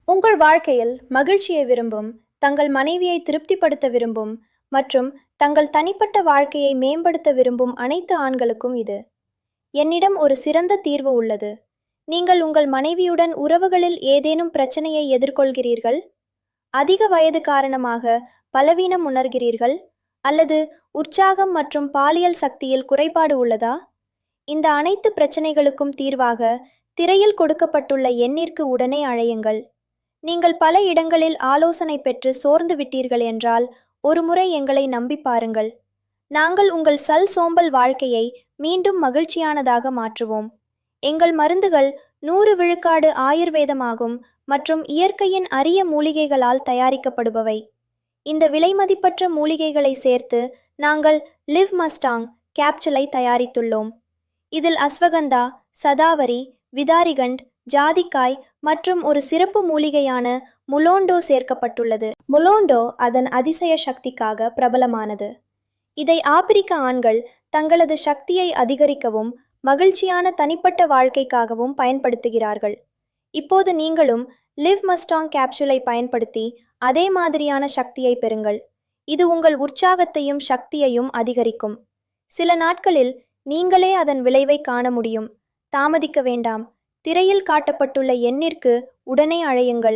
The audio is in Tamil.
உங்கள் வாழ்க்கையில் மகிழ்ச்சியை விரும்பும், தங்கள் மனைவியை திருப்திப்படுத்த விரும்பும் மற்றும் தங்கள் தனிப்பட்ட வாழ்க்கையை மேம்படுத்த விரும்பும் அனைத்து ஆண்களுக்கும் இது. என்னிடம் ஒரு சிறந்த தீர்வு உள்ளது. நீங்கள் உங்கள் மனைவியுடன் உறவுகளில் ஏதேனும் பிரச்சனையை எதிர்கொள்கிறீர்கள்? அதிக வயது காரணமாக பலவீனம் உணர்கிறீர்கள்? அல்லது உற்சாகம் மற்றும் பாலியல் சக்தியில் குறைபாடு உள்ளதா? இந்த அனைத்து பிரச்சனைகளுக்கும் தீர்வாக திரையில் கொடுக்கப்பட்டுள்ள எண்ணிற்கு உடனே அழையுங்கள். நீங்கள் பல இடங்களில் ஆலோசனை பெற்று சோர்ந்து விட்டீர்கள் என்றால் ஒருமுறை எங்களை நம்பி பாருங்கள். நாங்கள் உங்கள் சோம்பல் வாழ்க்கையை மீண்டும் மகிழ்ச்சியானதாக மாற்றுவோம். எங்கள் மருந்துகள் 100 விழுக்காடு ஆயுர்வேதமாகும் மற்றும் இயற்கையின் அரிய மூலிகைகளால் தயாரிக்கப்படுபவை. இந்த விலைமதிப்பற்ற மூலிகைகளை சேர்த்து நாங்கள் லிவ் மஸ்டாங் கேப்சூலை தயாரித்துள்ளோம். இதில் அஸ்வகந்தா, சதாவரி, விதாரிகண்ட், ஜாதிக்காய் மற்றும் ஒரு சிறப்பு மூலிகையான முலோண்டோ சேர்க்கப்பட்டுள்ளது. முலோண்டோ அதன் அதிசய சக்திக்காக பிரபலமானது. இதை ஆப்பிரிக்க ஆண்கள் தங்களது சக்தியை அதிகரிக்கவும் மகிழ்ச்சியான தனிப்பட்ட வாழ்க்கைக்காகவும் பயன்படுத்துகிறார்கள். இப்போது நீங்களும் லிவ் மஸ்டாங் கேப்சூலை பயன்படுத்தி அதே மாதிரியான சக்தியை பெறுங்கள். இது உங்கள் உற்சாகத்தையும் சக்தியையும் அதிகரிக்கும். சில நாட்களில் நீங்களே அதன் விளைவை காண முடியும். தாமதிக்க வேண்டாம். திரையில் காட்டப்பட்டுள்ள எண்ணிற்கு உடனே அழையுங்கள்.